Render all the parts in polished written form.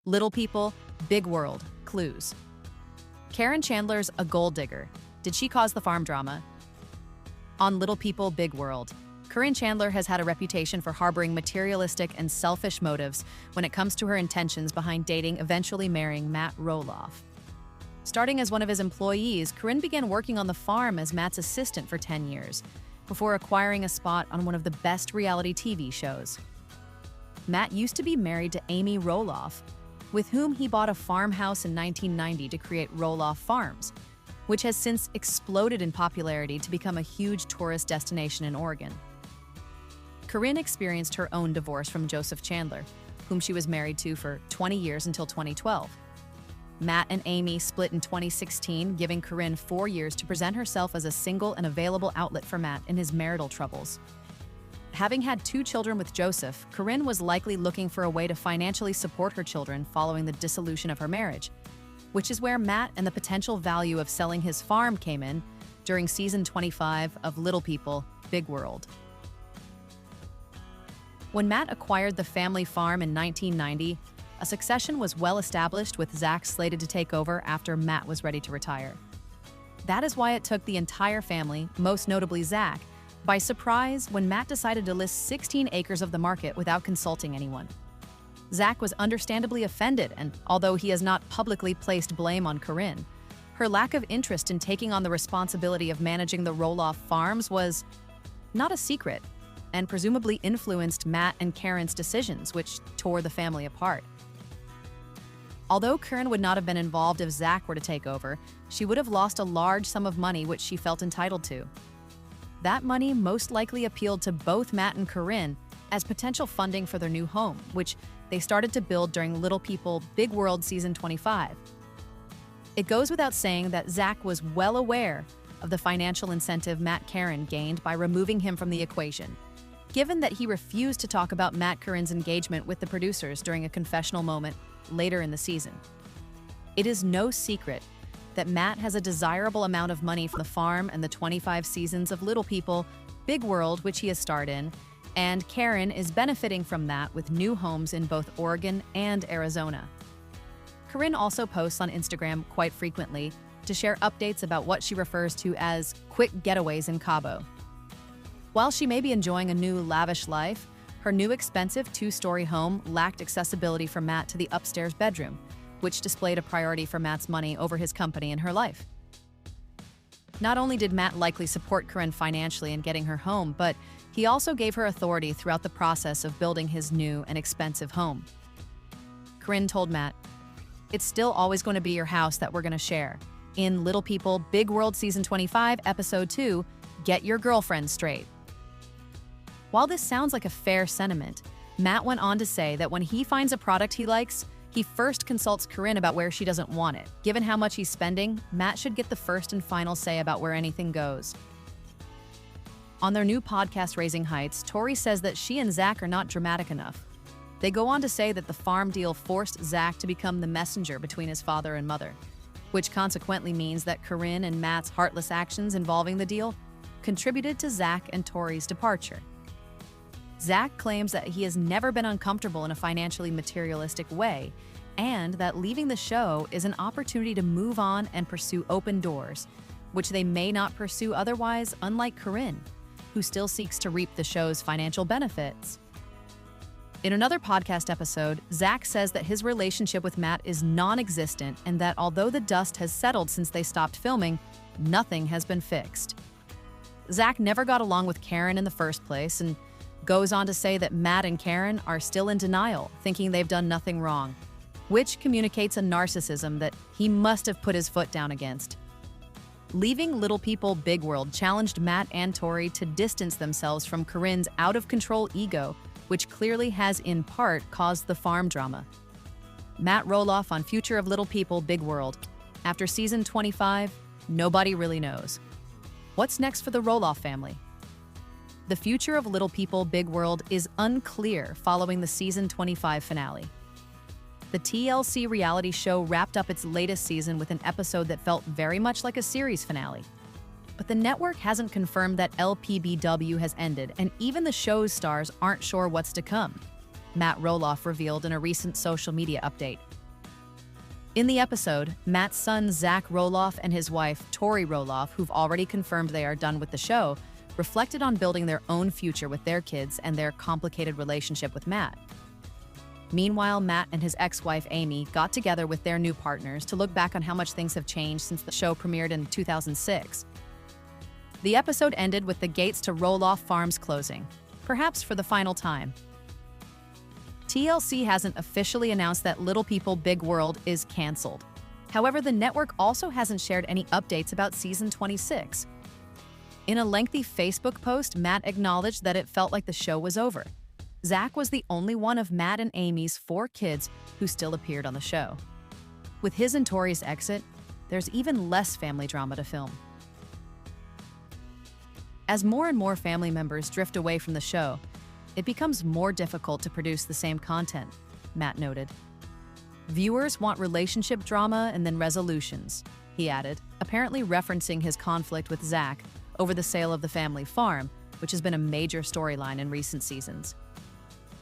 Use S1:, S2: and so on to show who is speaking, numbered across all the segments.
S1: Little people, big world, clues. Caryn Chandler's a gold digger. Did she cause the farm drama? On Little People, Big World, Caryn Chandler has had a reputation for harboring materialistic and selfish motives when it comes to her intentions behind dating, eventually marrying Matt Roloff. Starting as one of his employees, Caryn began working on the farm as Matt's assistant for 10 years, before acquiring a spot on one of the best reality TV shows. Matt used to be married to Amy Roloff, with whom he bought a farmhouse in 1990 to create Roloff Farms, which has since exploded in popularity to become a huge tourist destination in Oregon. Caryn experienced her own divorce from Joseph Chandler, whom she was married to for 20 years until 2012. Matt and Amy split in 2016, giving Caryn 4 years to present herself as a single and available outlet for Matt in his marital troubles. Having had 2 children with Joseph, Caryn was likely looking for a way to financially support her children following the dissolution of her marriage, which is where Matt and the potential value of selling his farm came in during season 25 of Little People, Big World. When Matt acquired the family farm in 1990, a succession was well established with Zach slated to take over after Matt was ready to retire. That is why it took the entire family, most notably Zach, by surprise when Matt decided to list 16 acres of the market without consulting anyone. Zach was understandably offended, and although he has not publicly placed blame on Caryn, her lack of interest in taking on the responsibility of managing the Roloff Farms was not a secret, and presumably influenced Matt and Caryn's decisions, which tore the family apart. Although Caryn would not have been involved if Zach were to take over, she would have lost a large sum of money which she felt entitled to. That money most likely appealed to both Matt and Caryn as potential funding for their new home, which they started to build during Little People, Big World Season 25. It goes without saying that Zach was well aware of the financial incentive Matt Caryn gained by removing him from the equation, given that he refused to talk about Matt Caryn's engagement with the producers during a confessional moment later in the season. It is no secret that Matt has a desirable amount of money from the farm and the 25 seasons of Little People, Big World, which he has starred in, and Caryn is benefiting from that with new homes in both Oregon and Arizona. Caryn also posts on Instagram quite frequently to share updates about what she refers to as quick getaways in Cabo. While she may be enjoying a new lavish life, her new expensive 2-story home lacked accessibility for Matt to the upstairs bedroom, which displayed a priority for Matt's money over his company and her life. Not only did Matt likely support Caryn financially in getting her home, but he also gave her authority throughout the process of building his new and expensive home. Caryn told Matt, "It's still always going to be your house that we're going to share. In Little People, Big World Season 25, Episode 2, Get Your Girlfriend Straight." While this sounds like a fair sentiment, Matt went on to say that when he finds a product he likes, he first consults Caryn about where she doesn't want it. Given how much he's spending, Matt should get the first and final say about where anything goes. On their new podcast, Raising Heights, Tori says that she and Zach are not dramatic enough. They go on to say that the farm deal forced Zach to become the messenger between his father and mother, which consequently means that Caryn and Matt's heartless actions involving the deal contributed to Zach and Tori's departure. Zach claims that he has never been uncomfortable in a financially materialistic way, and that leaving the show is an opportunity to move on and pursue open doors, which they may not pursue otherwise, unlike Caryn, who still seeks to reap the show's financial benefits. In another podcast episode, Zach says that his relationship with Matt is non-existent and that although the dust has settled since they stopped filming, nothing has been fixed. Zach never got along with Caryn in the first place and goes on to say that Matt and Caryn are still in denial, thinking they've done nothing wrong, which communicates a narcissism that he must have put his foot down against. Leaving Little People, Big World challenged Matt and Tori to distance themselves from Caryn's out-of-control ego, which clearly has in part caused the farm drama. Matt Roloff on future of Little People, Big World. After season 25, nobody really knows. What's next for the Roloff family? The future of Little People, Big World is unclear following the season 25 finale. The TLC reality show wrapped up its latest season with an episode that felt very much like a series finale. But the network hasn't confirmed that LPBW has ended, and even the show's stars aren't sure what's to come, Matt Roloff revealed in a recent social media update. In the episode, Matt's son Zach Roloff and his wife Tori Roloff, who've already confirmed they are done with the show, reflected on building their own future with their kids and their complicated relationship with Matt. Meanwhile, Matt and his ex-wife Amy got together with their new partners to look back on how much things have changed since the show premiered in 2006. The episode ended with the gates to Roloff Farms closing, perhaps for the final time. TLC hasn't officially announced that Little People Big World is canceled. However, the network also hasn't shared any updates about season 26. In a lengthy Facebook post, Matt acknowledged that it felt like the show was over. Zach was the only one of Matt and Amy's 4 kids who still appeared on the show. With his and Tori's exit, there's even less family drama to film. As more and more family members drift away from the show, it becomes more difficult to produce the same content, Matt noted. Viewers want relationship drama and then resolutions, he added, apparently referencing his conflict with Zach over the sale of the family farm, which has been a major storyline in recent seasons.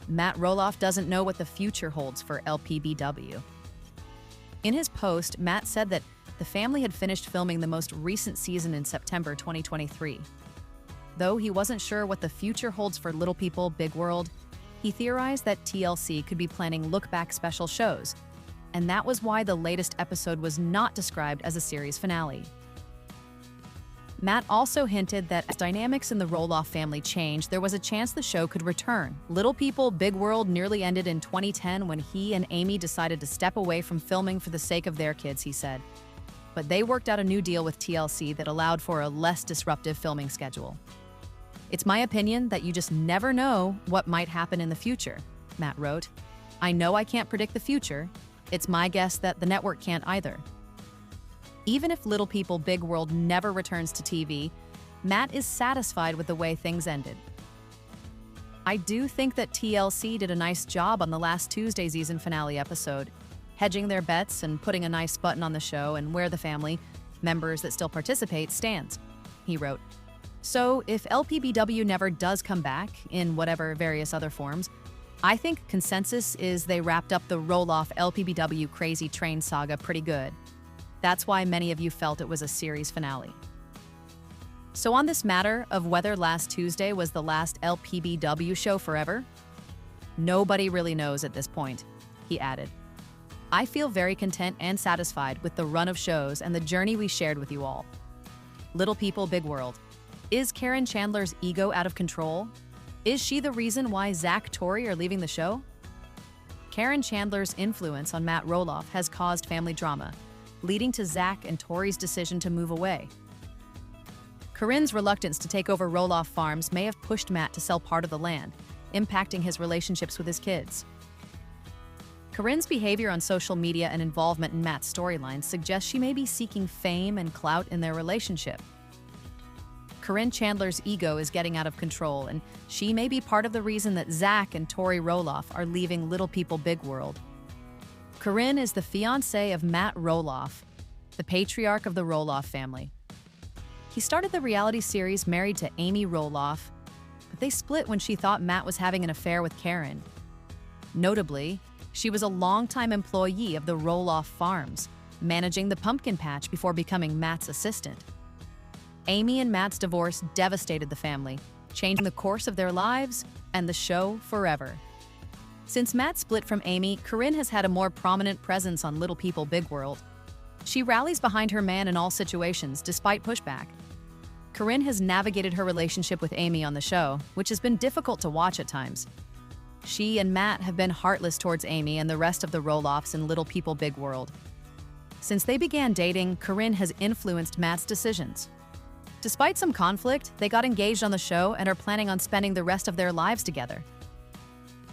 S1: Matt Roloff doesn't know what the future holds for LPBW. In his post, Matt said that the family had finished filming the most recent season in September 2023. Though he wasn't sure what the future holds for Little People Big World, he theorized that TLC could be planning look-back special shows, and that was why the latest episode was not described as a series finale. Matt also hinted that as dynamics in the Roloff family changed, there was a chance the show could return. Little People Big World nearly ended in 2010 when he and Amy decided to step away from filming for the sake of their kids, he said. But they worked out a new deal with TLC that allowed for a less disruptive filming schedule. It's my opinion that you just never know what might happen in the future, Matt wrote. I know I can't predict the future. It's my guess that the network can't either. Even if Little People Big World never returns to TV, Matt is satisfied with the way things ended. I do think that TLC did a nice job on the last Tuesday season finale episode, hedging their bets and putting a nice button on the show and where the family, members that still participate, stands, he wrote. So if LPBW never does come back, in whatever various other forms, I think consensus is they wrapped up the Roloff LPBW Crazy Train saga pretty good. That's why many of you felt it was a series finale. So on this matter of whether last Tuesday was the last LPBW show forever, nobody really knows at this point, he added. I feel very content and satisfied with the run of shows and the journey we shared with you all. Little People Big World. Is Caryn Chandler's ego out of control? Is she the reason why Zach Tori are leaving the show? Caryn Chandler's influence on Matt Roloff has caused family drama, leading to Zach and Tori's decision to move away. Caryn's reluctance to take over Roloff Farms may have pushed Matt to sell part of the land, impacting his relationships with his kids. Caryn's behavior on social media and involvement in Matt's storylines suggests she may be seeking fame and clout in their relationship. Caryn Chandler's ego is getting out of control, and she may be part of the reason that Zach and Tori Roloff are leaving Little People Big World. Caryn is the fiancée of Matt Roloff, the patriarch of the Roloff family. He started the reality series married to Amy Roloff, but they split when she thought Matt was having an affair with Caryn. Notably, she was a longtime employee of the Roloff Farms, managing the pumpkin patch before becoming Matt's assistant. Amy and Matt's divorce devastated the family, changing the course of their lives and the show forever. Since Matt split from Amy, Caryn has had a more prominent presence on Little People Big World. She rallies behind her man in all situations, despite pushback. Caryn has navigated her relationship with Amy on the show, which has been difficult to watch at times. She and Matt have been heartless towards Amy and the rest of the Roloffs in Little People Big World. Since they began dating, Caryn has influenced Matt's decisions. Despite some conflict, they got engaged on the show and are planning on spending the rest of their lives together.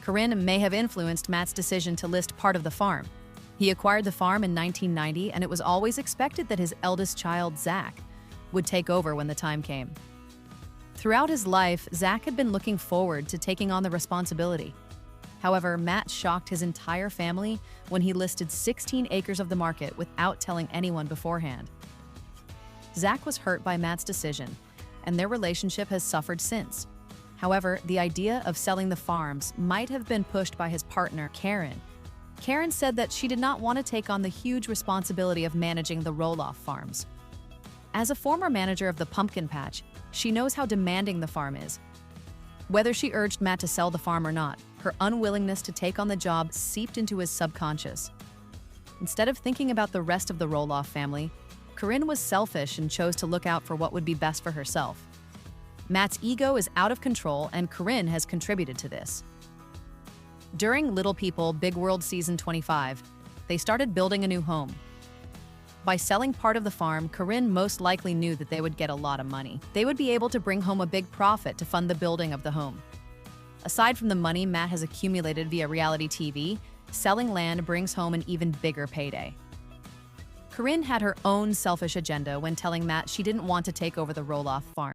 S1: Caryn may have influenced Matt's decision to list part of the farm. He acquired the farm in 1990, and it was always expected that his eldest child, Zach, would take over when the time came. Throughout his life, Zach had been looking forward to taking on the responsibility. However, Matt shocked his entire family when he listed 16 acres of the market without telling anyone beforehand. Zach was hurt by Matt's decision, and their relationship has suffered since. However, the idea of selling the farms might have been pushed by his partner, Caryn, Caryn said that she did not want to take on the huge responsibility of managing the Roloff farms. As a former manager of the pumpkin patch, she knows how demanding the farm is. Whether she urged Matt to sell the farm or not, her unwillingness to take on the job seeped into his subconscious. Instead of thinking about the rest of the Roloff family, Caryn was selfish and chose to look out for what would be best for herself. Matt's ego is out of control, and Caryn has contributed to this. During Little People Big World Season 25, they started building a new home. By selling part of the farm, Caryn most likely knew that they would get a lot of money. They would be able to bring home a big profit to fund the building of the home. Aside from the money Matt has accumulated via reality TV, selling land brings home an even bigger payday. Caryn had her own selfish agenda when telling Matt she didn't want to take over the Roloff farm.